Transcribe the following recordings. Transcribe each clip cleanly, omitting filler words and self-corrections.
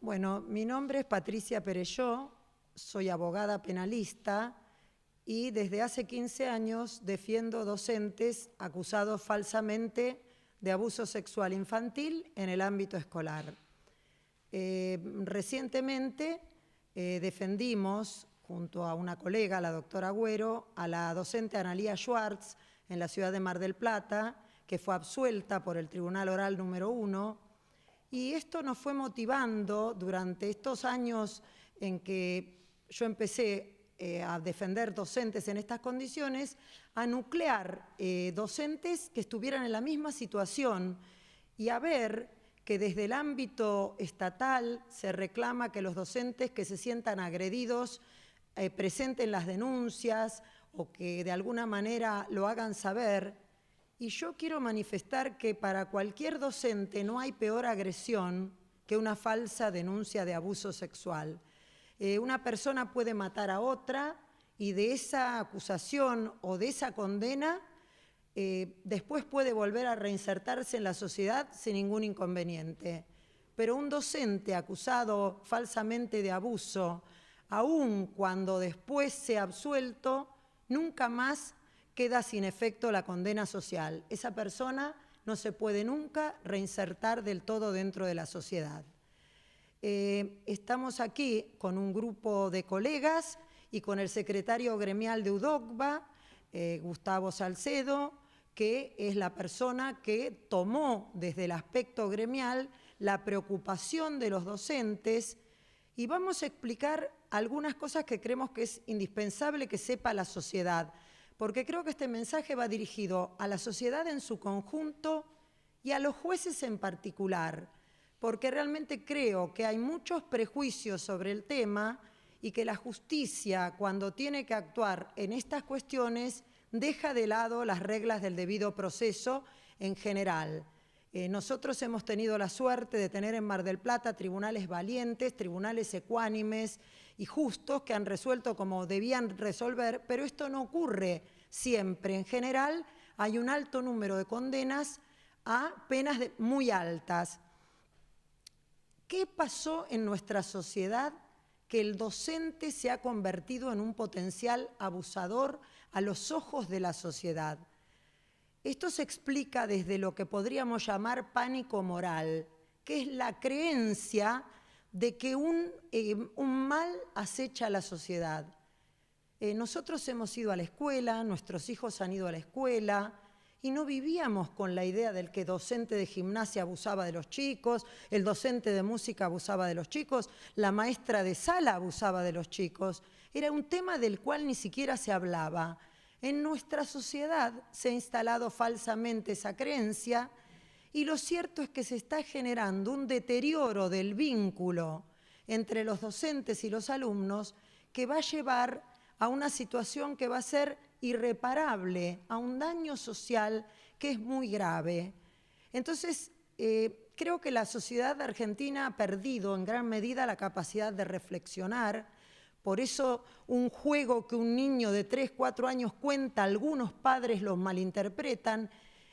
Bueno, mi nombre es Patricia Perelló, soy abogada penalista y desde hace 15 años defiendo docentes acusados falsamente de abuso sexual infantil en el ámbito escolar. Recientemente defendimos, junto a una colega, la doctora Agüero, a la docente Analía Schwartz en la ciudad de Mar del Plata, que fue absuelta por el Tribunal Oral número 1, y esto nos fue motivando durante estos años en que yo empecé a defender docentes en estas condiciones, a nuclear docentes que estuvieran en la misma situación y a ver que desde el ámbito estatal se reclama que los docentes que se sientan agredidos presenten las denuncias o que de alguna manera lo hagan saber. Y yo quiero manifestar que para cualquier docente no hay peor agresión que una falsa denuncia de abuso sexual. Una persona puede matar a otra y de esa acusación o de esa condena después puede volver a reinsertarse en la sociedad sin ningún inconveniente. Pero un docente acusado falsamente de abuso, aun cuando después sea absuelto, nunca más queda sin efecto la condena social. Esa persona no se puede nunca reinsertar del todo dentro de la sociedad. Estamos aquí con un grupo de colegas y con el secretario gremial de UDOCBA, Gustavo Salcedo, que es la persona que tomó desde el aspecto gremial la preocupación de los docentes, y vamos a explicar algunas cosas que creemos que es indispensable que sepa la sociedad, porque creo que este mensaje va dirigido a la sociedad en su conjunto y a los jueces en particular, porque realmente creo que hay muchos prejuicios sobre el tema y que la justicia, cuando tiene que actuar en estas cuestiones, deja de lado las reglas del debido proceso en general. Nosotros hemos tenido la suerte de tener en Mar del Plata tribunales valientes, tribunales ecuánimes y justos que han resuelto como debían resolver, pero esto no ocurre siempre. En general hay un alto número de condenas a penas muy altas. ¿Qué pasó en nuestra sociedad que el docente se ha convertido en un potencial abusador a los ojos de la sociedad? Esto se explica desde lo que podríamos llamar pánico moral, que es la creencia de que un mal acecha a la sociedad. Nosotros hemos ido a la escuela, nuestros hijos han ido a la escuela, y no vivíamos con la idea del que el docente de gimnasia abusaba de los chicos, el docente de música abusaba de los chicos, la maestra de sala abusaba de los chicos. Era un tema del cual ni siquiera se hablaba. En nuestra sociedad se ha instalado falsamente esa creencia y lo cierto es que se está generando un deterioro del vínculo entre los docentes y los alumnos que va a llevar a una situación que va a ser irreparable, a un daño social que es muy grave. Entonces, creo que la sociedad argentina ha perdido en gran medida la capacidad de reflexionar. Por eso un juego que un niño de 3, 4 años cuenta, algunos padres los malinterpretan.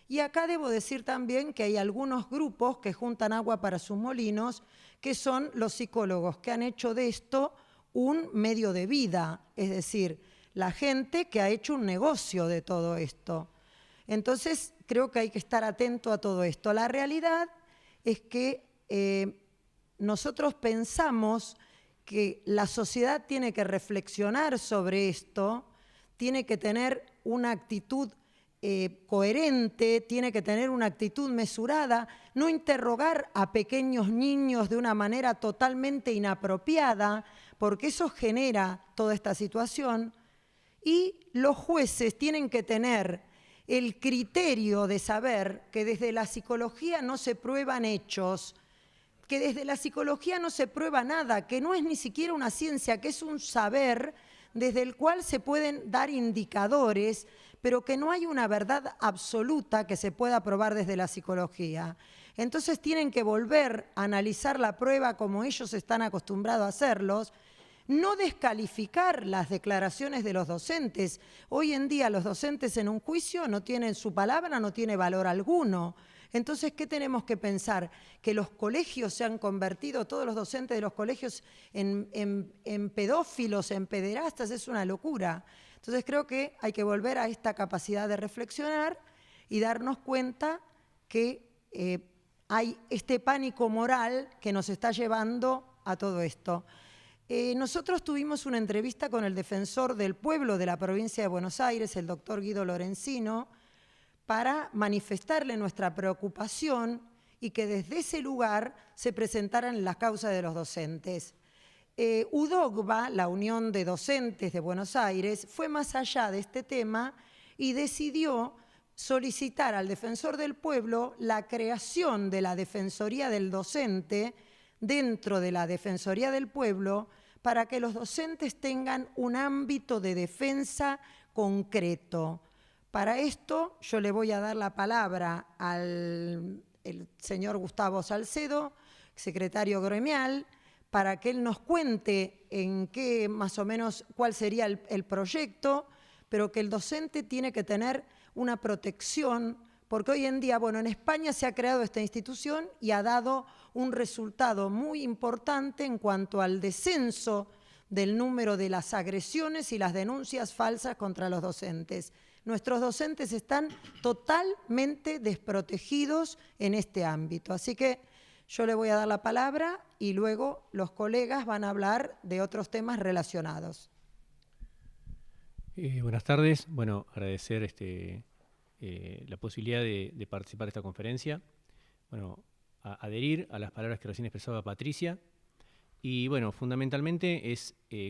Y acá debo decir también que hay algunos grupos que juntan agua para sus molinos, que son los psicólogos, que han hecho de esto un medio de vida, es decir, la gente que ha hecho un negocio de todo esto. Entonces, creo que hay que estar atento a todo esto. La realidad es que nosotros pensamos que la sociedad tiene que reflexionar sobre esto, tiene que tener una actitud coherente, tiene que tener una actitud mesurada, no interrogar a pequeños niños de una manera totalmente inapropiada, porque eso genera toda esta situación. Y los jueces tienen que tener el criterio de saber que desde la psicología no se prueban hechos, que desde la psicología no se prueba nada, que no es ni siquiera una ciencia, que es un saber desde el cual se pueden dar indicadores, pero que no hay una verdad absoluta que se pueda probar desde la psicología. Entonces tienen que volver a analizar la prueba como ellos están acostumbrados a hacerlos, no descalificar las declaraciones de los docentes. Hoy en día los docentes en un juicio no tienen su palabra, no tiene valor alguno. Entonces, ¿qué tenemos que pensar? Que los colegios se han convertido, todos los docentes de los colegios, en pedófilos, en pederastas, es una locura. Entonces, creo que hay que volver a esta capacidad de reflexionar y darnos cuenta que hay este pánico moral que nos está llevando a todo esto. Nosotros tuvimos una entrevista con el defensor del pueblo de la provincia de Buenos Aires, el doctor Guido Lorenzino, para manifestarle nuestra preocupación y que desde ese lugar se presentaran las causas de los docentes. UDOGBA, la Unión de Docentes de Buenos Aires, fue más allá de este tema y decidió solicitar al defensor del pueblo la creación de la Defensoría del Docente dentro de la Defensoría del Pueblo para que los docentes tengan un ámbito de defensa concreto. Para esto yo le voy a dar la palabra al señor Gustavo Salcedo, secretario gremial, para que él nos cuente en qué más o menos cuál sería el proyecto, pero que el docente tiene que tener una protección, porque hoy en día, bueno, en España se ha creado esta institución y ha dado un resultado muy importante en cuanto al descenso del número de las agresiones y las denuncias falsas contra los docentes. Nuestros docentes están totalmente desprotegidos en este ámbito. Así que yo le voy a dar la palabra y luego los colegas van a hablar de otros temas relacionados. Buenas tardes. Bueno, agradecer la posibilidad de participar de esta conferencia. Bueno, adherir a las palabras que recién expresaba Patricia. Y bueno, fundamentalmente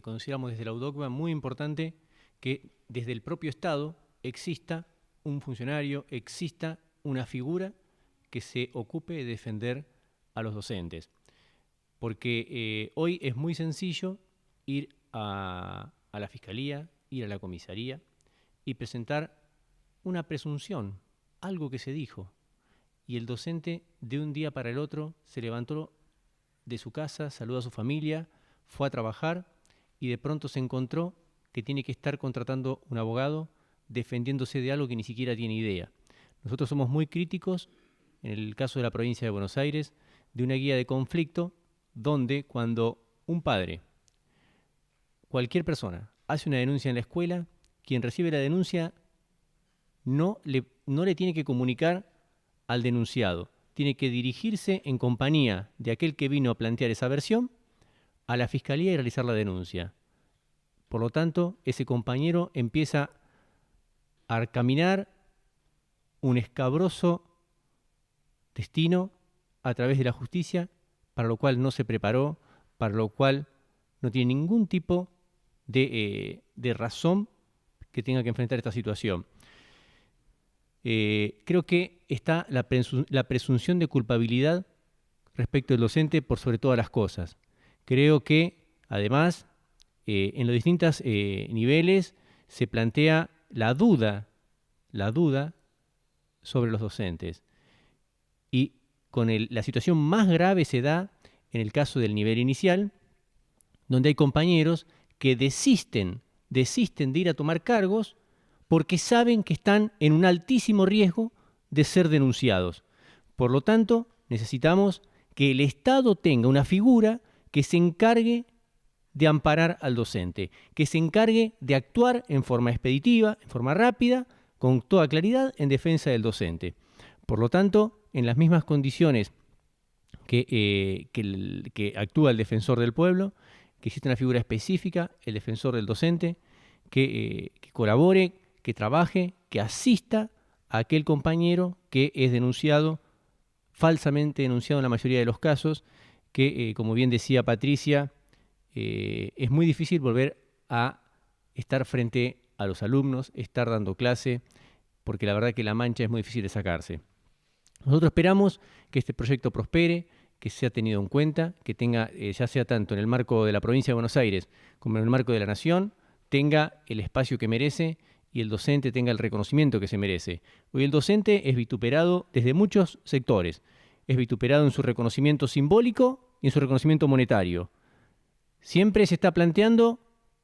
consideramos desde la UDOGBA muy importante que desde el propio Estado exista un funcionario, exista una figura que se ocupe de defender a los docentes. Porque hoy es muy sencillo ir a la Fiscalía, ir a la comisaría y presentar una presunción, algo que se dijo. Y el docente de un día para el otro se levantó de su casa, saludó a su familia, fue a trabajar y de pronto se encontró que tiene que estar contratando un abogado defendiéndose de algo que ni siquiera tiene idea. Nosotros somos muy críticos, en el caso de la provincia de Buenos Aires, de una guía de conflicto donde cuando un padre, cualquier persona, hace una denuncia en la escuela, quien recibe la denuncia no le tiene que comunicar al denunciado. Tiene que dirigirse en compañía de aquel que vino a plantear esa versión a la Fiscalía y realizar la denuncia. Por lo tanto, ese compañero empieza a caminar un escabroso destino a través de la justicia, para lo cual no se preparó, para lo cual no tiene ningún tipo de razón que tenga que enfrentar esta situación. Creo que está la presunción de culpabilidad respecto del docente por sobre todas las cosas. Creo que, además, en los distintos niveles se plantea la duda sobre los docentes. Y la situación más grave se da en el caso del nivel inicial, donde hay compañeros que desisten de ir a tomar cargos porque saben que están en un altísimo riesgo de ser denunciados. Por lo tanto, necesitamos que el Estado tenga una figura que se encargue de amparar al docente, que se encargue de actuar en forma expeditiva, en forma rápida, con toda claridad, en defensa del docente. Por lo tanto, en las mismas condiciones que actúa el defensor del pueblo, que existe una figura específica, el defensor del docente, que colabore, que trabaje, que asista a aquel compañero que es denunciado, falsamente denunciado en la mayoría de los casos, que, como bien decía Patricia, es muy difícil volver a estar frente a los alumnos, estar dando clase, porque la verdad que la mancha es muy difícil de sacarse. Nosotros esperamos que este proyecto prospere, que sea tenido en cuenta, que tenga, ya sea tanto en el marco de la provincia de Buenos Aires como en el marco de la Nación, tenga el espacio que merece y el docente tenga el reconocimiento que se merece. Hoy el docente es vituperado desde muchos sectores. Es vituperado en su reconocimiento simbólico y en su reconocimiento monetario. Siempre se está planteando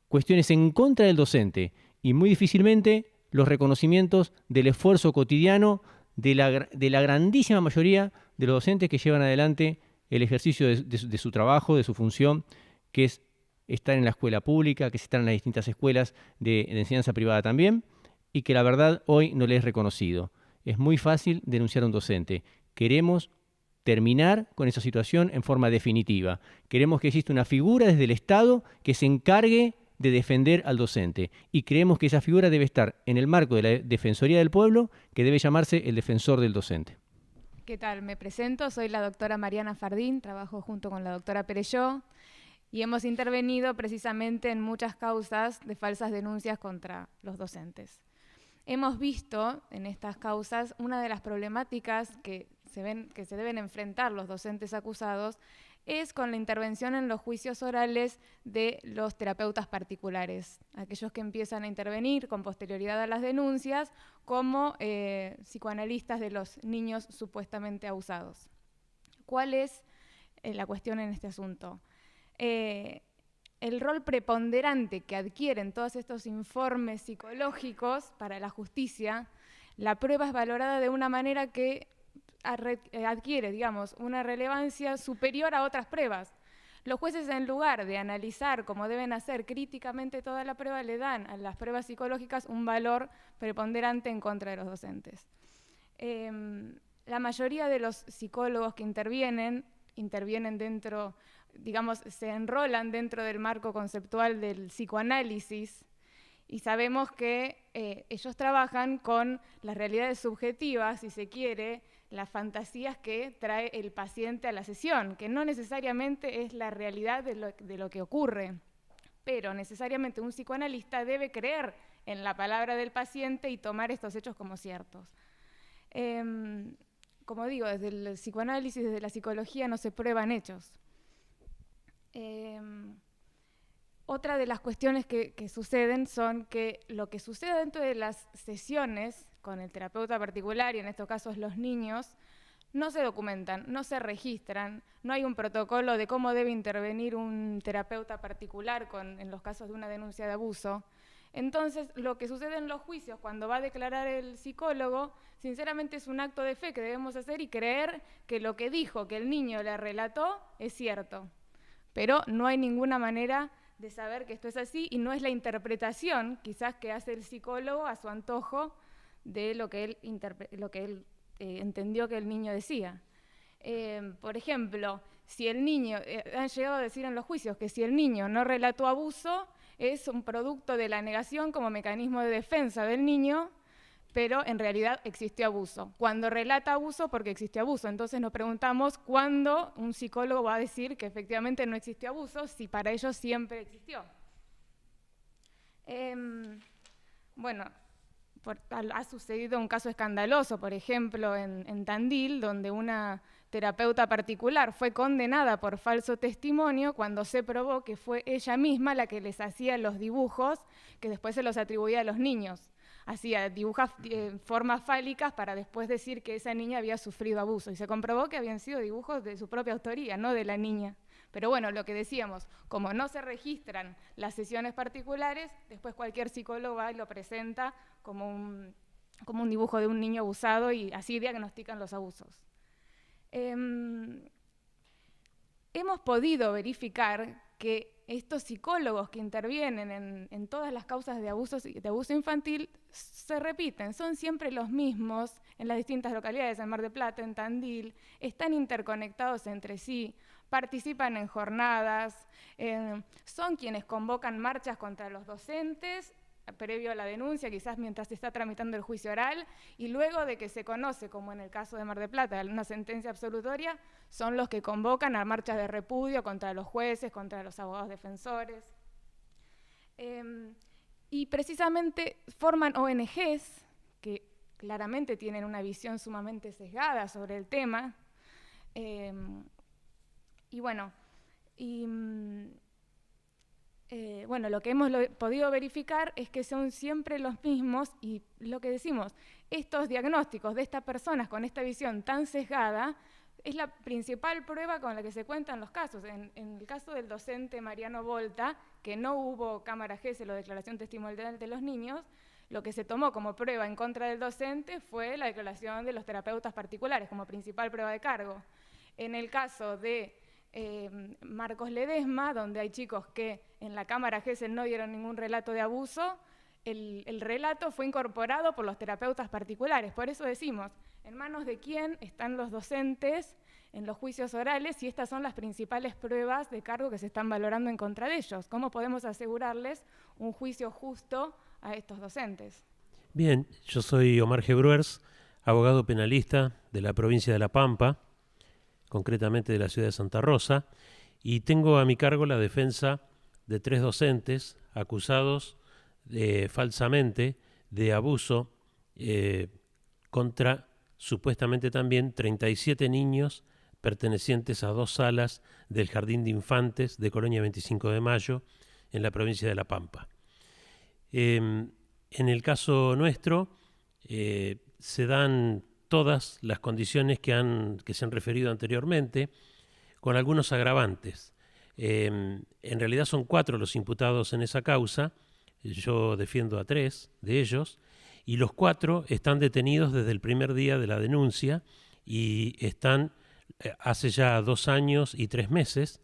cuestiones en contra del docente y muy difícilmente los reconocimientos del esfuerzo cotidiano de la grandísima mayoría de los docentes que llevan adelante el ejercicio de su trabajo, de su función, que es estar en la escuela pública, que es estar en las distintas escuelas de enseñanza privada también, y que la verdad hoy no le es reconocido. Es muy fácil denunciar a un docente. Queremos terminar con esa situación en forma definitiva. Queremos que exista una figura desde el Estado que se encargue de defender al docente. Y creemos que esa figura debe estar en el marco de la Defensoría del Pueblo, que debe llamarse el defensor del docente. ¿Qué tal? Me presento, soy la doctora Mariana Fardín, trabajo junto con la doctora Perelló y hemos intervenido precisamente en muchas causas de falsas denuncias contra los docentes. Hemos visto en estas causas una de las problemáticas que se deben enfrentar los docentes acusados es con la intervención en los juicios orales de los terapeutas particulares, aquellos que empiezan a intervenir con posterioridad a las denuncias como psicoanalistas de los niños supuestamente abusados. ¿Cuál es la cuestión en este asunto? El rol preponderante que adquieren todos estos informes psicológicos para la justicia, la prueba es valorada de una manera que adquiere, digamos, una relevancia superior a otras pruebas. Los jueces, en lugar de analizar como deben hacer críticamente toda la prueba, le dan a las pruebas psicológicas un valor preponderante en contra de los docentes. La mayoría de los psicólogos que intervienen dentro, digamos, se enrolan dentro del marco conceptual del psicoanálisis y sabemos que ellos trabajan con las realidades subjetivas, si se quiere, las fantasías que trae el paciente a la sesión, que no necesariamente es la realidad de lo que ocurre, pero necesariamente un psicoanalista debe creer en la palabra del paciente y tomar estos hechos como ciertos. Como digo, desde el psicoanálisis, desde la psicología no se prueban hechos. Otra de las cuestiones que suceden son que lo que sucede dentro de las sesiones con el terapeuta particular, y en estos casos los niños, no se documentan, no se registran, no hay un protocolo de cómo debe intervenir un terapeuta particular en los casos de una denuncia de abuso. Entonces, lo que sucede en los juicios, cuando va a declarar el psicólogo, sinceramente es un acto de fe que debemos hacer y creer que lo que dijo, que el niño le relató, es cierto. Pero no hay ninguna manera de saber que esto es así y no es la interpretación, quizás, que hace el psicólogo a su antojo de lo que él entendió que el niño decía. Por ejemplo, si el niño, han llegado a decir en los juicios que si el niño no relató abuso, es un producto de la negación como mecanismo de defensa del niño, pero en realidad existió abuso. Cuando relata abuso, porque existió abuso. Entonces nos preguntamos cuándo un psicólogo va a decir que efectivamente no existió abuso, si para ellos siempre existió. Bueno, ha sucedido un caso escandaloso, por ejemplo, en Tandil, donde una terapeuta particular fue condenada por falso testimonio cuando se probó que fue ella misma la que les hacía los dibujos que después se los atribuía a los niños. Dibuja formas fálicas para después decir que esa niña había sufrido abuso. Y se comprobó que habían sido dibujos de su propia autoría, no de la niña. Pero bueno, lo que decíamos, como no se registran las sesiones particulares, después cualquier psicólogo va y lo presenta como un dibujo de un niño abusado y así diagnostican los abusos. Hemos podido verificar que estos psicólogos que intervienen en todas las causas de abuso infantil se repiten, son siempre los mismos en las distintas localidades, en Mar del Plata, en Tandil, están interconectados entre sí, participan en jornadas, son quienes convocan marchas contra los docentes, previo a la denuncia, quizás mientras se está tramitando el juicio oral, y luego de que se conoce, como en el caso de Mar del Plata, una sentencia absolutoria, son los que convocan a marchas de repudio contra los jueces, contra los abogados defensores. Y precisamente forman ONGs que claramente tienen una visión sumamente sesgada sobre el tema. Lo que hemos podido verificar es que son siempre los mismos y lo que decimos, estos diagnósticos de estas personas con esta visión tan sesgada es la principal prueba con la que se cuentan los casos. En el caso del docente Mariano Volta, que no hubo cámara GESEL o declaración testimonial de los niños, Lo que se tomó como prueba en contra del docente fue la declaración de los terapeutas particulares como principal prueba de cargo. En el caso de Marcos Ledesma, donde hay chicos que en la cámara Gesell no dieron ningún relato de abuso, el relato fue incorporado por los terapeutas particulares. Por eso decimos, ¿en manos de quién están los docentes en los juicios orales y estas son las principales pruebas de cargo que se están valorando en contra de ellos? ¿Cómo podemos asegurarles un juicio justo a estos docentes? Bien, yo soy Omar G. Bruers, abogado penalista de la provincia de La Pampa, concretamente de la ciudad de Santa Rosa, y tengo a mi cargo la defensa de 3 docentes acusados falsamente de abuso contra supuestamente también 37 niños pertenecientes a 2 salas del Jardín de Infantes de Colonia 25 de Mayo en la provincia de La Pampa. En el caso nuestro se dan todas las condiciones que se han referido anteriormente, con algunos agravantes. En realidad son 4 los imputados en esa causa. Yo defiendo a 3 de ellos, y los 4 están detenidos desde el primer día de la denuncia y están hace ya 2 años y 3 meses.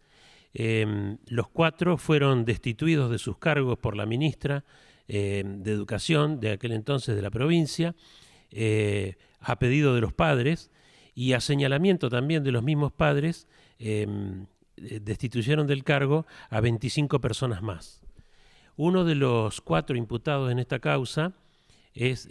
Los 4 fueron destituidos de sus cargos por la ministra de Educación de aquel entonces de la provincia, a pedido de los padres y a señalamiento también de los mismos padres. Destituyeron del cargo a 25 personas más. Uno de los 4 imputados en esta causa es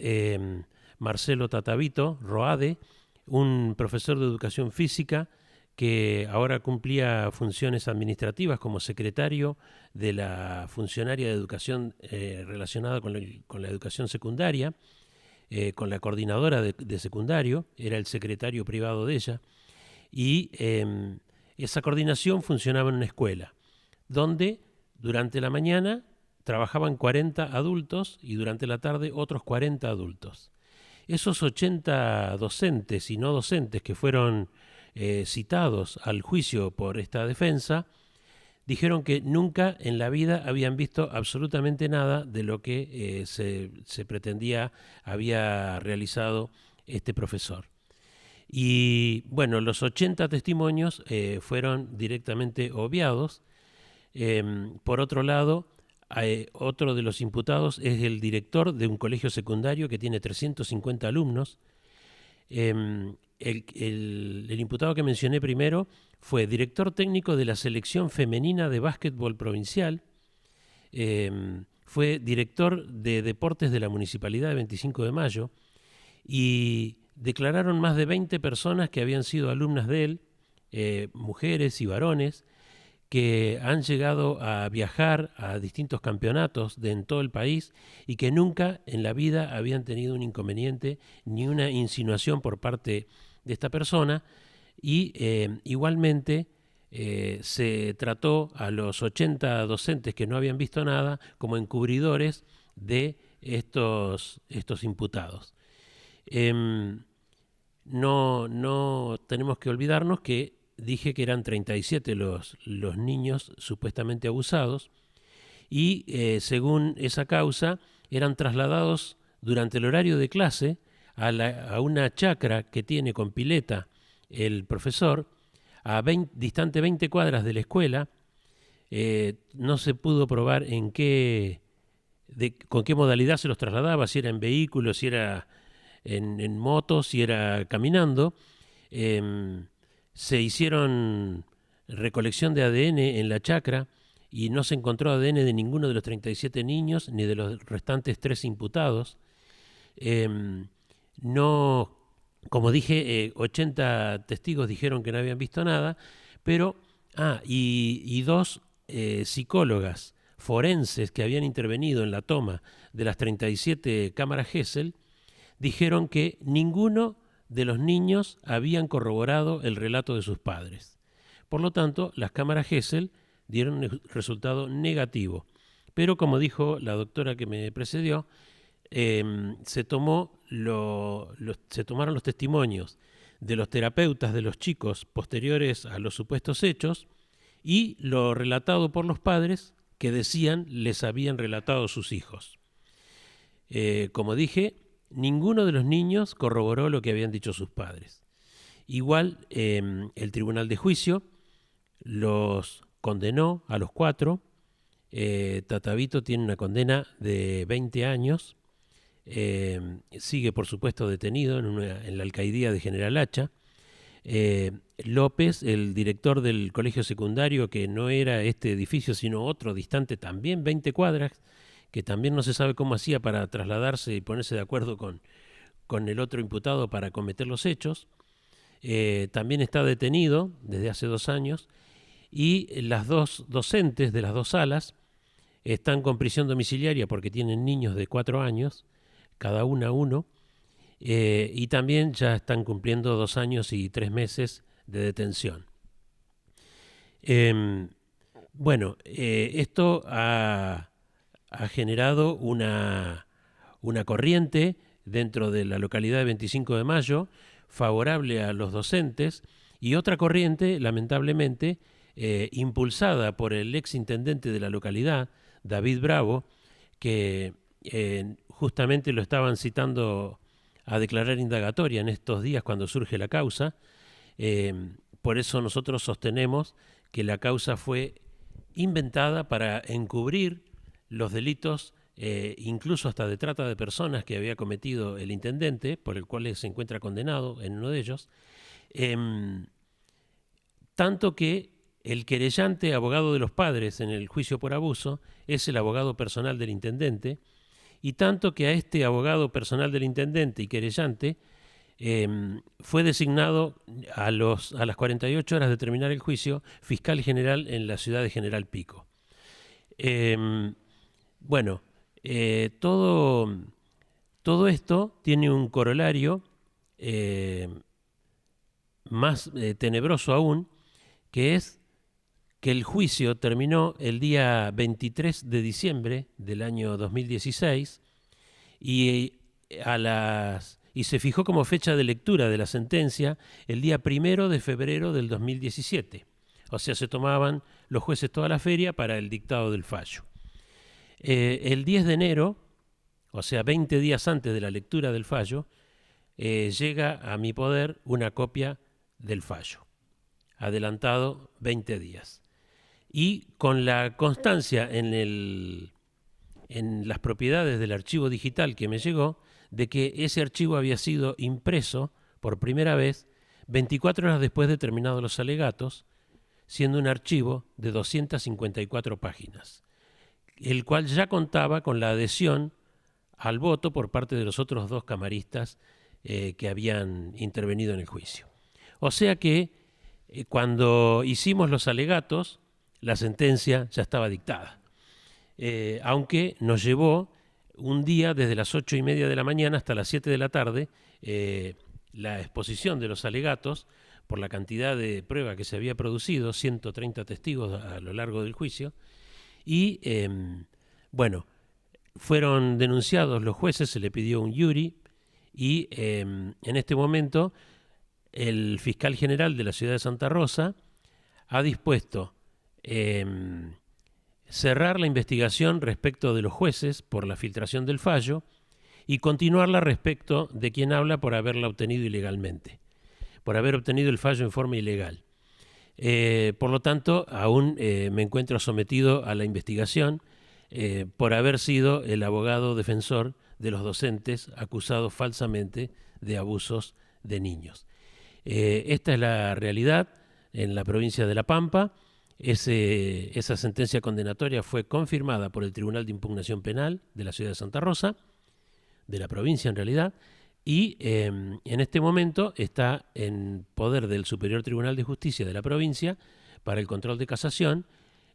Marcelo Tatavito Roade, un profesor de educación física que ahora cumplía funciones administrativas como secretario de la funcionaria de educación relacionada con la educación secundaria, con la coordinadora de secundario, era el secretario privado de ella, y esa coordinación funcionaba en una escuela, donde durante la mañana trabajaban 40 adultos y durante la tarde otros 40 adultos. Esos 80 docentes y no docentes que fueron citados al juicio por esta defensa, dijeron que nunca en la vida habían visto absolutamente nada de lo que se pretendía había realizado este profesor. Y bueno, los 80 testimonios fueron directamente obviados. Por otro lado, otro de los imputados es el director de un colegio secundario que tiene 350 alumnos. El imputado que mencioné primero fue director técnico de la selección femenina de básquetbol provincial, fue director de deportes de la Municipalidad de 25 de Mayo y declararon más de 20 personas que habían sido alumnas de él, mujeres y varones, que han llegado a viajar a distintos campeonatos en todo el país y que nunca en la vida habían tenido un inconveniente ni una insinuación por parte de esta persona. Y igualmente se trató a los 80 docentes que no habían visto nada como encubridores de estos imputados. No tenemos que olvidarnos que dije que eran 37 los niños supuestamente abusados y según esa causa eran trasladados durante el horario de clase a una chacra que tiene con pileta el profesor, distante 20 cuadras de la escuela. No se pudo probar con qué modalidad se los trasladaba, si era en vehículos, si era en motos, si era caminando. Se hicieron recolección de ADN en la chacra y no se encontró ADN de ninguno de los 37 niños ni de los restantes 3 imputados. Como dije, 80 testigos dijeron que no habían visto nada, pero y 2 psicólogas forenses que habían intervenido en la toma de las 37 cámaras Gesell dijeron que ninguno de los niños habían corroborado el relato de sus padres. Por lo tanto, las cámaras Gesell dieron un resultado negativo. Pero como dijo la doctora que me precedió, se tomaron los testimonios de los terapeutas de los chicos posteriores a los supuestos hechos y lo relatado por los padres que decían les habían relatado sus hijos. como dije, ninguno de los niños corroboró lo que habían dicho sus padres. Igual, el Tribunal de Juicio los condenó a los 4. Tatavito tiene una condena de 20 años. Sigue, por supuesto, detenido en la alcaidía de General Hacha. López, el director del colegio secundario, que no era este edificio sino otro distante, también 20 cuadras, que también no se sabe cómo hacía para trasladarse y ponerse de acuerdo con el otro imputado para cometer los hechos, también está detenido desde hace 2 años, y las 2 docentes de las 2 salas están con prisión domiciliaria porque tienen niños de 4 años, cada uno, y también ya están cumpliendo 2 años y 3 meses de detención. Esto ha generado una corriente dentro de la localidad de 25 de Mayo favorable a los docentes, y otra corriente, lamentablemente, impulsada por el ex intendente de la localidad, David Bravo, que justamente lo estaban citando a declarar indagatoria en estos días cuando surge la causa. Por eso nosotros sostenemos que la causa fue inventada para encubrir los delitos, incluso hasta de trata de personas, que había cometido el intendente, por el cual se encuentra condenado en uno de ellos, tanto que el querellante, abogado de los padres en el juicio por abuso, es el abogado personal del intendente, y tanto que a este abogado personal del intendente y querellante fue designado a las 48 horas de terminar el juicio fiscal general en la ciudad de General Pico. Todo esto tiene un corolario más tenebroso aún, que es que el juicio terminó el día 23 de diciembre del año 2016 y se fijó como fecha de lectura de la sentencia el día 1 de febrero del 2017. O sea, se tomaban los jueces toda la feria para el dictado del fallo. El 10 de enero, o sea, 20 días antes de la lectura del fallo, llega a mi poder una copia del fallo, adelantado 20 días. Y con la constancia en las propiedades del archivo digital que me llegó, de que ese archivo había sido impreso por primera vez 24 horas después de terminados los alegatos, siendo un archivo de 254 páginas, el cual ya contaba con la adhesión al voto por parte de los otros 2 camaristas que habían intervenido en el juicio. O sea que cuando hicimos los alegatos, la sentencia ya estaba dictada, aunque nos llevó un día desde las 8:30 de la mañana hasta las 7 de la tarde la exposición de los alegatos por la cantidad de prueba que se había producido, 130 testigos a lo largo del juicio, y fueron denunciados los jueces, se le pidió un jury, y en este momento el fiscal general de la ciudad de Santa Rosa ha dispuesto cerrar la investigación respecto de los jueces por la filtración del fallo y continuarla respecto de quien habla por haberla obtenido ilegalmente, por haber obtenido el fallo en forma ilegal. Por lo tanto, aún me encuentro sometido a la investigación por haber sido el abogado defensor de los docentes acusados falsamente de abusos de niños. Esta es la realidad en la provincia de La Pampa. Esa sentencia condenatoria fue confirmada por el Tribunal de Impugnación Penal de la ciudad de Santa Rosa, de la provincia en realidad, y en este momento está en poder del Superior Tribunal de Justicia de la provincia para el control de casación,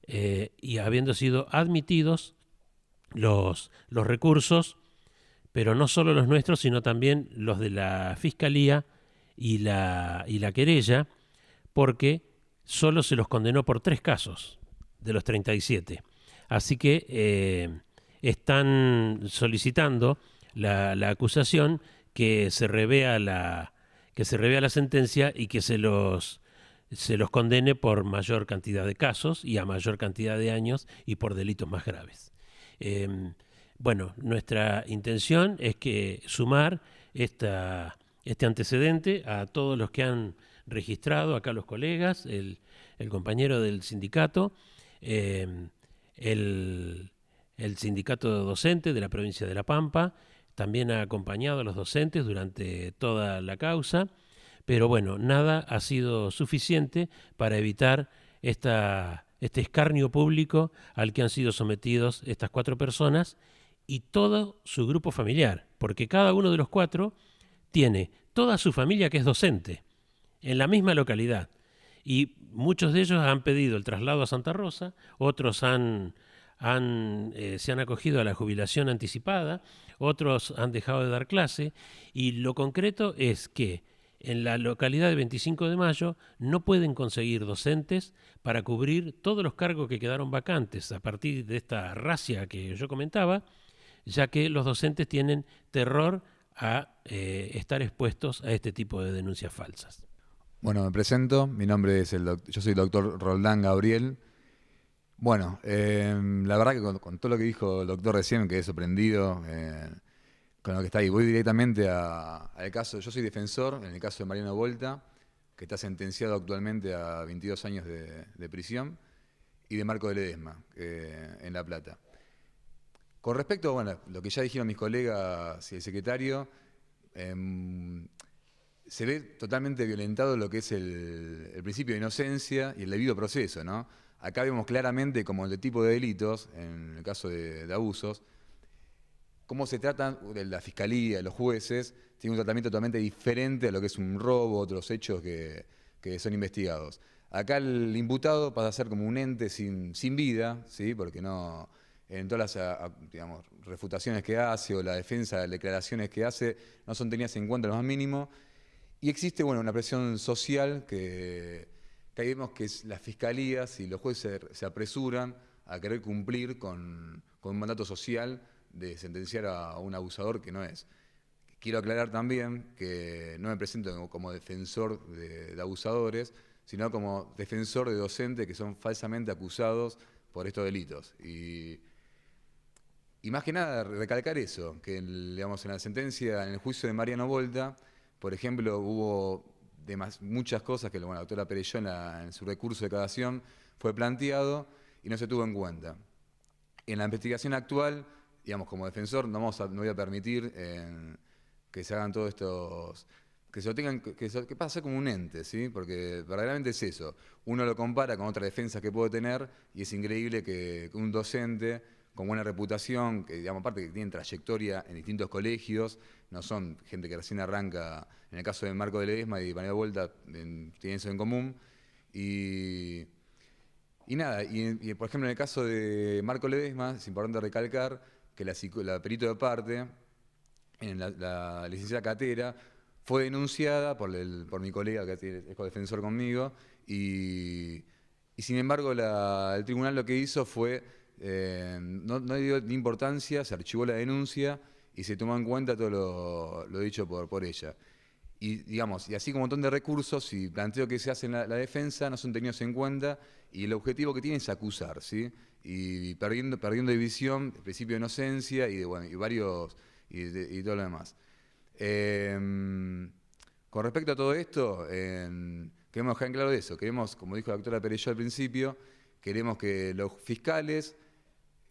y habiendo sido admitidos los recursos, pero no solo los nuestros, sino también los de la Fiscalía y la querella, porque solo se los condenó por 3 casos de los 37. Así que están solicitando la acusación que se revea la sentencia y que se los condene por mayor cantidad de casos y a mayor cantidad de años y por delitos más graves. Bueno, nuestra intención es que sumar este antecedente a todos los que han registrado, acá los colegas, el compañero del sindicato, el sindicato docente de la provincia de La Pampa, también ha acompañado a los docentes durante toda la causa, pero bueno, nada ha sido suficiente para evitar este escarnio público al que han sido sometidos estas 4 personas y todo su grupo familiar, porque cada uno de los 4 tiene toda su familia que es docente en la misma localidad y muchos de ellos han pedido el traslado a Santa Rosa, otros se han acogido a la jubilación anticipada, otros han dejado de dar clase y lo concreto es que en la localidad de 25 de Mayo no pueden conseguir docentes para cubrir todos los cargos que quedaron vacantes a partir de esta racia que yo comentaba, ya que los docentes tienen terror a estar expuestos a este tipo de denuncias falsas. Bueno, me presento, mi nombre es yo soy el doctor Roldán Gabriel. Bueno, la verdad que con todo lo que dijo el doctor recién me quedé sorprendido con lo que está ahí. Voy directamente al caso. Yo soy defensor en el caso de Mariano Volta, que está sentenciado actualmente a 22 años de prisión, y de Marco de Ledesma, en La Plata. Con respecto, bueno, lo que ya dijeron mis colegas y el secretario, se ve totalmente violentado lo que es el principio de inocencia y el debido proceso, ¿no? Acá vemos claramente como el tipo de delitos, en el caso de abusos, cómo se tratan de la fiscalía, los jueces, tienen un tratamiento totalmente diferente a lo que es un robo, otros hechos que son investigados. Acá el imputado pasa a ser como un ente sin vida, ¿sí? Porque no, en todas las digamos, refutaciones que hace o la defensa de declaraciones que hace no son tenidas en cuenta lo más mínimo. Y existe, bueno, una presión social que ahí vemos que las fiscalías y los jueces se apresuran a querer cumplir con un mandato social de sentenciar a un abusador que no es. Quiero aclarar también que no me presento como defensor de abusadores, sino como defensor de docentes que son falsamente acusados por estos delitos. Y más que nada recalcar eso, que digamos, en la sentencia, en el juicio de Mariano Volta, por ejemplo, hubo muchas cosas que la doctora Perelló en su recurso de causación fue planteado y no se tuvo en cuenta. En la investigación actual, digamos, como defensor, no voy a permitir que se hagan todos estos, que pasa a ser como un ente, ¿sí? Porque verdaderamente es eso. Uno lo compara con otras defensas que puede tener y es increíble que un docente con buena reputación, que digamos, aparte que tienen trayectoria en distintos colegios, no son gente que recién arranca, en el caso de Marco de Ledesma y Mariano Volta, tienen eso en común. Y nada, y por ejemplo en el caso de Marco Ledesma, es importante recalcar que la perito de parte, en la licenciada Catera, fue denunciada por mi colega que es codefensor conmigo, y sin embargo el tribunal lo que hizo fue, no dio ni importancia, se archivó la denuncia y se tomó en cuenta todo lo dicho por ella. Y digamos, y así como un montón de recursos y planteo que se hace en la defensa no son tenidos en cuenta, y el objetivo que tiene es acusar, ¿sí? Y perdiendo de visión el principio de inocencia y todo lo demás. Con respecto a todo esto, queremos dejar en claro eso. Queremos, como dijo la doctora Perelló al principio, queremos que los fiscales,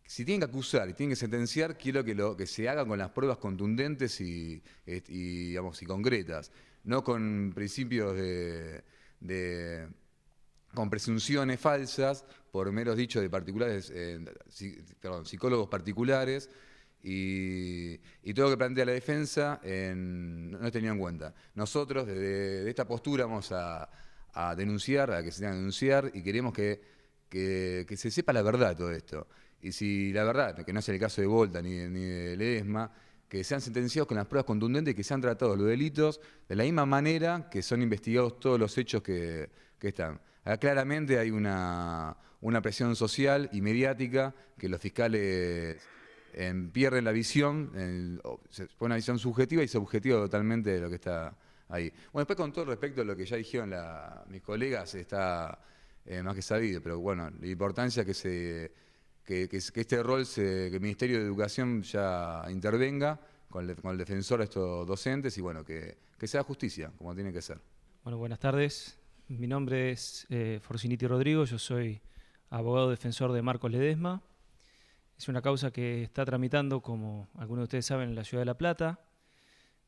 si tienen que acusar y tienen que sentenciar, quiero que se haga con las pruebas contundentes y concretas, no con principios con presunciones falsas por meros dichos de particulares, psicólogos particulares, y todo lo que plantea la defensa no es tenido en cuenta. Nosotros desde esta postura vamos a denunciar, a que se tenga que denunciar, y queremos que se sepa la verdad de todo esto. Y si la verdad, que no es el caso de Volta ni de Ledesma, que sean sentenciados con las pruebas contundentes y que sean tratados los delitos de la misma manera que son investigados todos los hechos que están. Acá claramente hay una presión social y mediática que los fiscales pierden la visión, se pone una visión subjetiva y subjetiva totalmente de lo que está ahí. Bueno, después con todo respecto a lo que ya dijeron mis colegas, está más que sabido, pero bueno, la importancia que que este rol, que el Ministerio de Educación ya intervenga con el defensor de estos docentes y bueno, que sea justicia, como tiene que ser. Bueno, buenas tardes. Mi nombre es Forciniti Rodrigo, yo soy abogado defensor de Marcos Ledesma. Es una causa que está tramitando, como algunos de ustedes saben, en la ciudad de La Plata,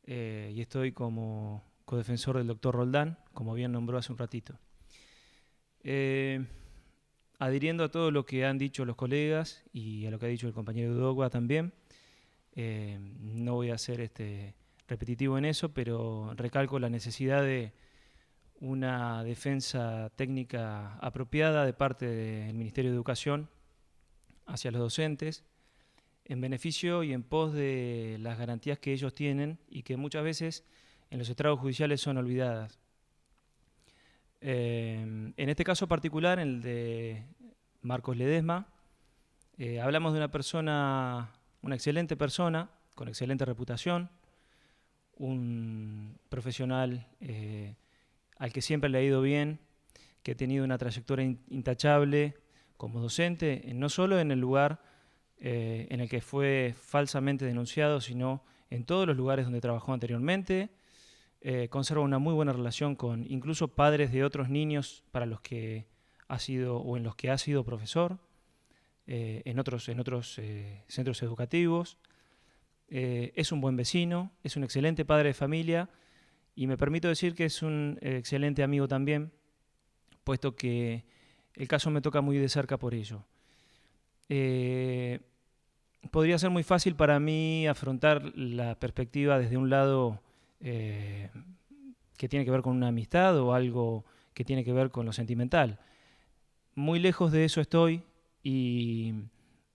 y estoy como codefensor del doctor Roldán, como bien nombró hace un ratito. Adhiriendo a todo lo que han dicho los colegas y a lo que ha dicho el compañero Udogba también, no voy a ser repetitivo en eso, pero recalco la necesidad de una defensa técnica apropiada de parte del Ministerio de Educación hacia los docentes, en beneficio y en pos de las garantías que ellos tienen y que muchas veces en los estrados judiciales son olvidadas. En este caso particular, en el de Marcos Ledesma, hablamos de una persona, una excelente persona, con excelente reputación, un profesional al que siempre le ha ido bien, que ha tenido una trayectoria intachable como docente, no solo en el lugar en el que fue falsamente denunciado, sino en todos los lugares donde trabajó anteriormente. Conserva una muy buena relación con incluso padres de otros niños para los que ha sido o en los que ha sido profesor, en otros centros educativos. Es un buen vecino, es un excelente padre de familia y me permito decir que es un excelente amigo también, puesto que el caso me toca muy de cerca por ello. Podría ser muy fácil para mí afrontar la perspectiva desde un lado que tiene que ver con una amistad o algo que tiene que ver con lo sentimental. Muy lejos de eso estoy y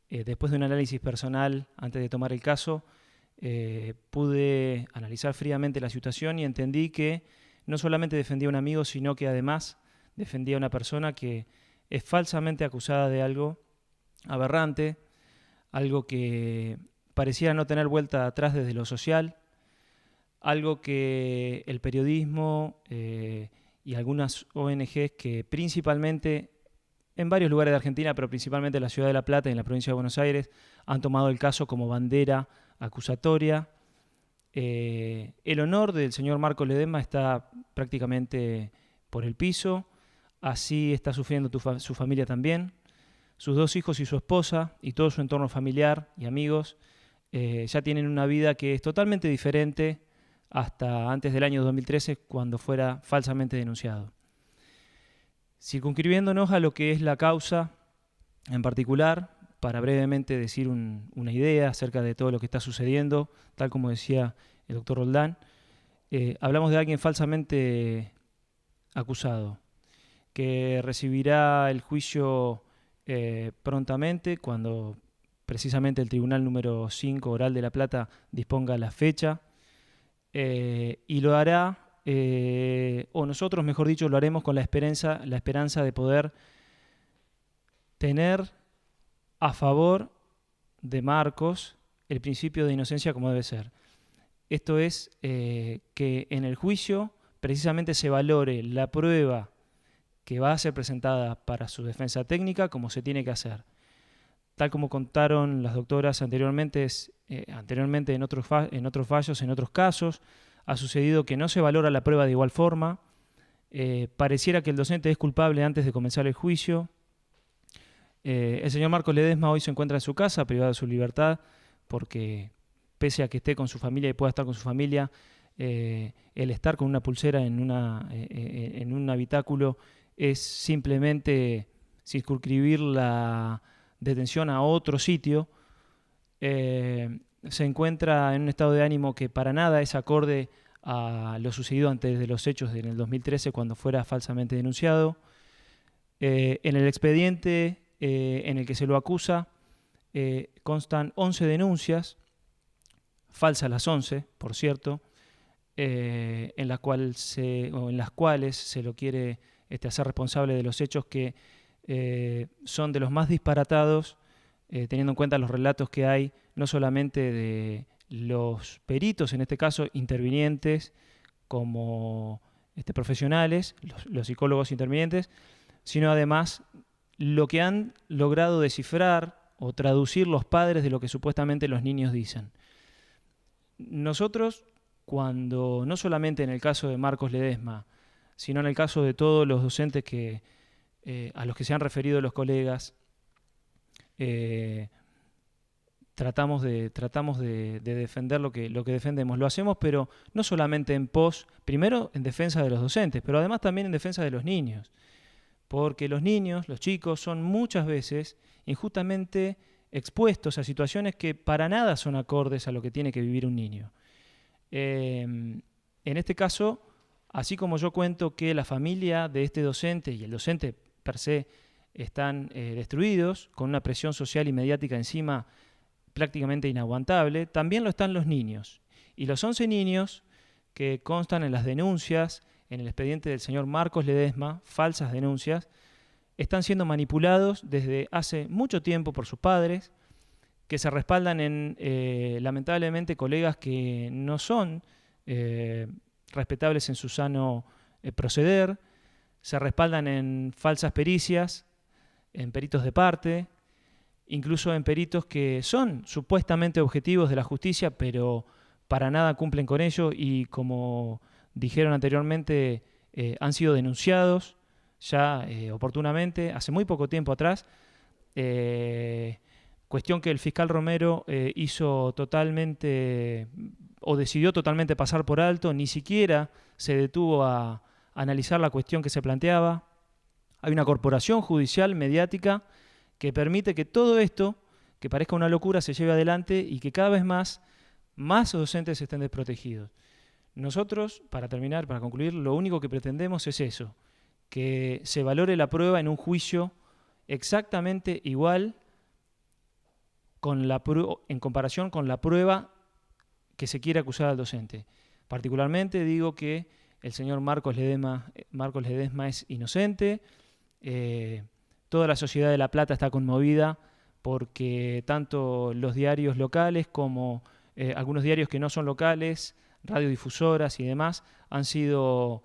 después de un análisis personal antes de tomar el caso, pude analizar fríamente la situación y entendí que no solamente defendía a un amigo, sino que además defendía a una persona que es falsamente acusada de algo aberrante, algo que pareciera no tener vuelta atrás desde lo social, algo que el periodismo y algunas ONGs que principalmente en varios lugares de Argentina, pero principalmente en la ciudad de La Plata y en la provincia de Buenos Aires, han tomado el caso como bandera acusatoria. El honor del señor Marcos Ledesma está prácticamente por el piso, así está sufriendo su familia también. Sus 2 hijos y su esposa y todo su entorno familiar y amigos ya tienen una vida que es totalmente diferente hasta antes del año 2013, cuando fuera falsamente denunciado. Circunscribiéndonos a lo que es la causa en particular, para brevemente decir una idea acerca de todo lo que está sucediendo, tal como decía el doctor Roldán, hablamos de alguien falsamente acusado, que recibirá el juicio prontamente, cuando precisamente el Tribunal número 5 Oral de La Plata disponga la fecha, y lo hará, o nosotros, mejor dicho, lo haremos con la esperanza de poder tener a favor de Marcos el principio de inocencia como debe ser. Esto es que en el juicio precisamente se valore la prueba que va a ser presentada para su defensa técnica como se tiene que hacer. Tal como contaron las doctoras anteriormente en otros fallos, en otros casos, ha sucedido que no se valora la prueba de igual forma. Pareciera que el docente es culpable antes de comenzar el juicio. El señor Marcos Ledesma hoy se encuentra en su casa, privado de su libertad, porque pese a que esté con su familia y pueda estar con su familia, el estar con una pulsera en un habitáculo es simplemente circunscribir la detención a otro sitio. Se encuentra en un estado de ánimo que para nada es acorde a lo sucedido antes de los hechos en el 2013, cuando fuera falsamente denunciado. En el expediente en el que se lo acusa constan 11 denuncias, falsas las 11, por cierto, en las cuales se lo quiere hacer responsable de los hechos que son de los más disparatados, teniendo en cuenta los relatos que hay, no solamente de los peritos, en este caso intervinientes, como profesionales, los psicólogos intervinientes, sino además lo que han logrado descifrar o traducir los padres de lo que supuestamente los niños dicen. Nosotros, cuando, no solamente en el caso de Marcos Ledesma, sino en el caso de todos los docentes a los que se han referido los colegas, tratamos de defender lo que defendemos. Lo hacemos, pero no solamente primero en defensa de los docentes, pero además también en defensa de los niños. Porque los niños, los chicos, son muchas veces injustamente expuestos a situaciones que para nada son acordes a lo que tiene que vivir un niño. En este caso, así como yo cuento que la familia de este docente y el docente per se están destruidos, con una presión social y mediática encima prácticamente inaguantable, también lo están los niños. Y los 11 niños que constan en las denuncias, en el expediente del señor Marcos Ledesma, falsas denuncias, están siendo manipulados desde hace mucho tiempo por sus padres, que se respaldan en, lamentablemente, colegas que no son respetables en su sano proceder, se respaldan en falsas pericias, en peritos de parte, incluso en peritos que son supuestamente objetivos de la justicia, pero para nada cumplen con ello y, como dijeron anteriormente, han sido denunciados ya oportunamente, hace muy poco tiempo atrás, cuestión que el fiscal Romero hizo totalmente, o decidió totalmente pasar por alto, ni siquiera se detuvo a analizar la cuestión que se planteaba. Hay una corporación judicial mediática que permite que todo esto, que parezca una locura, se lleve adelante y que cada vez más docentes estén desprotegidos. Nosotros, para terminar, para concluir, lo único que pretendemos es eso, que se valore la prueba en un juicio exactamente igual en comparación con la prueba que se quiere acusar al docente. Particularmente digo que el señor Marcos Ledesma es inocente. Toda la sociedad de La Plata está conmovida porque tanto los diarios locales como algunos diarios que no son locales, radiodifusoras y demás, han sido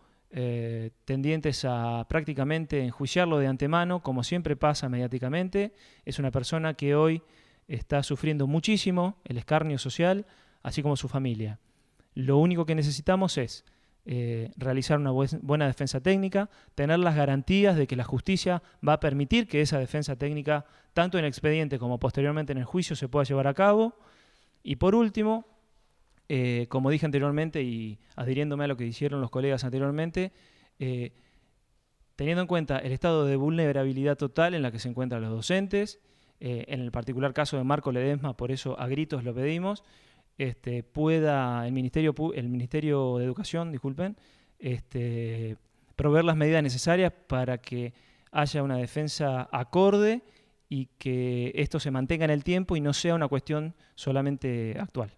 tendientes a prácticamente enjuiciarlo de antemano, como siempre pasa mediáticamente. Es una persona que hoy está sufriendo muchísimo el escarnio social, así como su familia. Lo único que necesitamos es realizar una buena defensa técnica, tener las garantías de que la justicia va a permitir que esa defensa técnica, tanto en el expediente como posteriormente en el juicio, se pueda llevar a cabo. Y por último, como dije anteriormente y adhiriéndome a lo que dijeron los colegas anteriormente, teniendo en cuenta el estado de vulnerabilidad total en la que se encuentran los docentes, en el particular caso de Marcos Ledesma, por eso a gritos lo pedimos, pueda el Ministerio de Educación, proveer las medidas necesarias para que haya una defensa acorde y que esto se mantenga en el tiempo y no sea una cuestión solamente actual.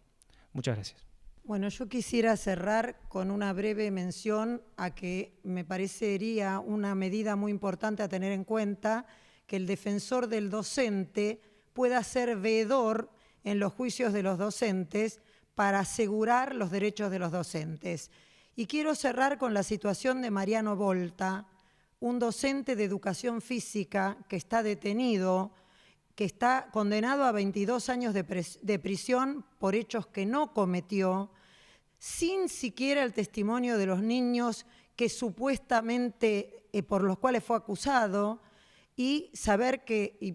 Muchas gracias. Bueno, yo quisiera cerrar con una breve mención a que me parecería una medida muy importante a tener en cuenta, que el defensor del docente pueda ser veedor en los juicios de los docentes para asegurar los derechos de los docentes. Y quiero cerrar con la situación de Mariano Volta, un docente de educación física que está detenido, que está condenado a 22 años de prisión por hechos que no cometió, sin siquiera el testimonio de los niños que supuestamente por los cuales fue acusado, y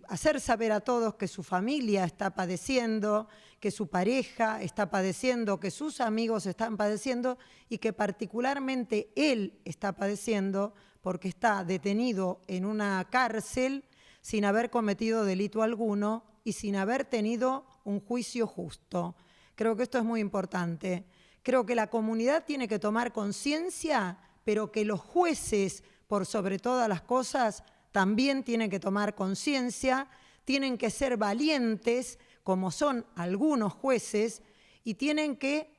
hacer saber a todos que su familia está padeciendo, que su pareja está padeciendo, que sus amigos están padeciendo y que particularmente él está padeciendo porque está detenido en una cárcel sin haber cometido delito alguno y sin haber tenido un juicio justo. Creo que esto es muy importante. Creo que la comunidad tiene que tomar conciencia, pero que los jueces, por sobre todas las cosas, también tienen que tomar conciencia, tienen que ser valientes, como son algunos jueces, y tienen que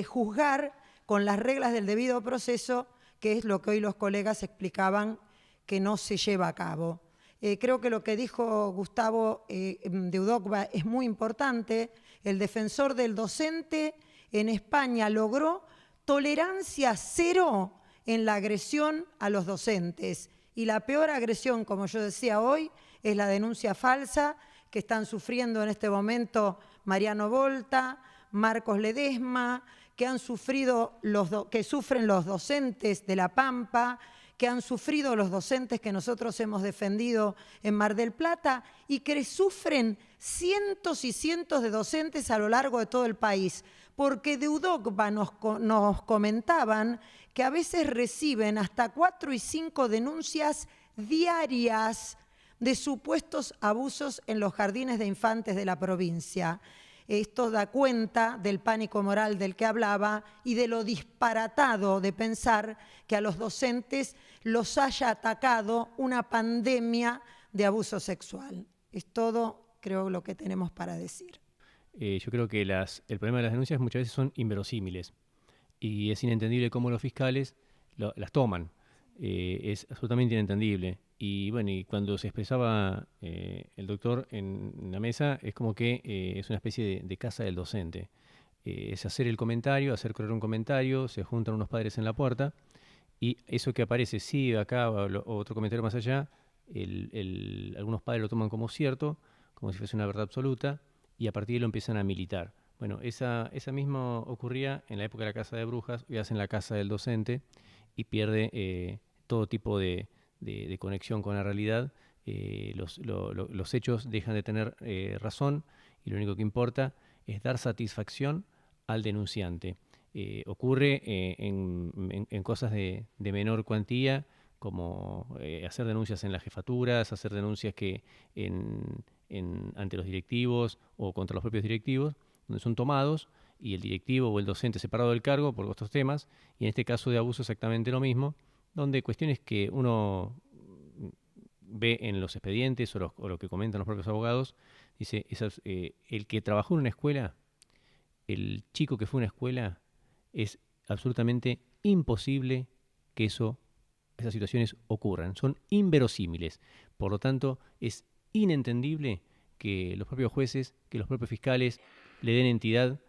juzgar con las reglas del debido proceso, que es lo que hoy los colegas explicaban que no se lleva a cabo. Creo que lo que dijo Gustavo de Udogba es muy importante. El defensor del docente en España logró tolerancia cero en la agresión a los docentes. Y la peor agresión, como yo decía hoy, es la denuncia falsa que están sufriendo en este momento Mariano Volta, Marcos Ledesma, que han sufrido que sufren los docentes de La Pampa, que han sufrido los docentes que nosotros hemos defendido en Mar del Plata y que sufren cientos y cientos de docentes a lo largo de todo el país. Porque de UDOCBA nos comentaban que a veces reciben hasta 4 y 5 denuncias diarias de supuestos abusos en los jardines de infantes de la provincia. Esto da cuenta del pánico moral del que hablaba y de lo disparatado de pensar que a los docentes los haya atacado una pandemia de abuso sexual. Es todo, creo, lo que tenemos para decir. Yo creo que el problema de las denuncias muchas veces son inverosímiles y es inentendible cómo los fiscales las toman. Es absolutamente inentendible. Y bueno, y cuando se expresaba el doctor en la mesa, es como que es una especie de casa del docente. Es hacer el comentario, hacer correr un comentario, se juntan unos padres en la puerta, y eso que aparece, sí, acá, o otro comentario más allá, algunos padres lo toman como cierto, como si fuese una verdad absoluta, y a partir de ahí lo empiezan a militar. Bueno, esa misma ocurría en la época de la Casa de Brujas, hoy hacen la Casa del Docente, y pierde todo tipo de conexión con la realidad. Los hechos dejan de tener razón y lo único que importa es dar satisfacción al denunciante. Ocurre en cosas de menor cuantía, como hacer denuncias en las jefaturas, hacer denuncias ante los directivos o contra los propios directivos, donde son tomados y el directivo o el docente separado del cargo por estos temas, y en este caso de abuso exactamente lo mismo, donde cuestiones que uno ve en los expedientes o lo que comentan los propios abogados, dice, el que trabajó en una escuela, el chico que fue a una escuela, es absolutamente imposible que esas situaciones ocurran. Son inverosímiles. Por lo tanto, es inentendible que los propios jueces, que los propios fiscales le den entidad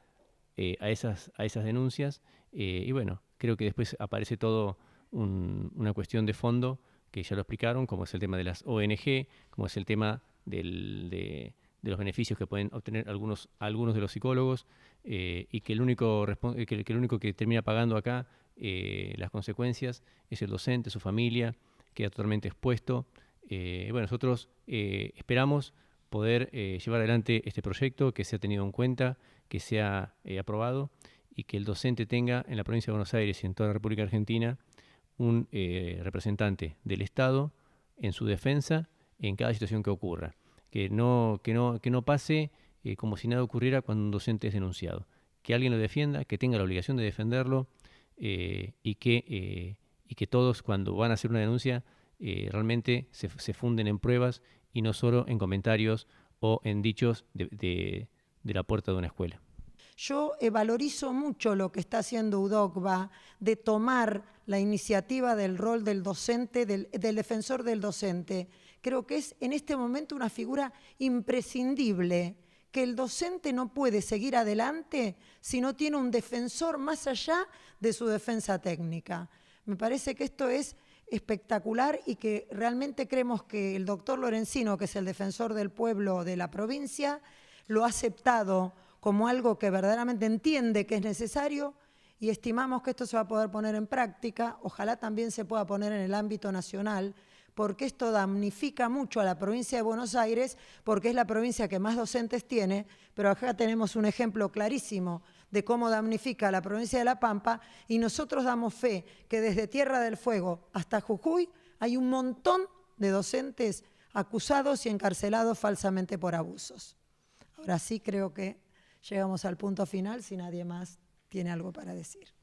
a esas denuncias. Y bueno, creo que después aparece todo una cuestión de fondo que ya lo explicaron, como es el tema de las ONG, como es el tema de los beneficios que pueden obtener algunos de los psicólogos, y que el único que termina pagando acá las consecuencias es el docente, su familia, queda totalmente expuesto. Bueno, nosotros esperamos poder llevar adelante este proyecto, que sea tenido en cuenta, que sea aprobado y que el docente tenga en la provincia de Buenos Aires y en toda la República Argentina un representante del Estado en su defensa en cada situación que ocurra. Que no pase como si nada ocurriera cuando un docente es denunciado. Que alguien lo defienda, que tenga la obligación de defenderlo, y que todos, cuando van a hacer una denuncia, realmente se funden en pruebas y no solo en comentarios o en dichos de la puerta de una escuela. Yo valorizo mucho lo que está haciendo UDOCBA de tomar la iniciativa del rol del docente, del defensor del docente. Creo que es en este momento una figura imprescindible, que el docente no puede seguir adelante si no tiene un defensor más allá de su defensa técnica. Me parece que esto es espectacular y que realmente creemos que el doctor Lorenzino, que es el defensor del pueblo de la provincia, lo ha aceptado como algo que verdaderamente entiende que es necesario y estimamos que esto se va a poder poner en práctica. Ojalá también se pueda poner en el ámbito nacional, porque esto damnifica mucho a la provincia de Buenos Aires, porque es la provincia que más docentes tiene, pero acá tenemos un ejemplo clarísimo de cómo damnifica a la provincia de La Pampa, y nosotros damos fe que desde Tierra del Fuego hasta Jujuy hay un montón de docentes acusados y encarcelados falsamente por abusos. Ahora sí creo que llegamos al punto final, si nadie más tiene algo para decir.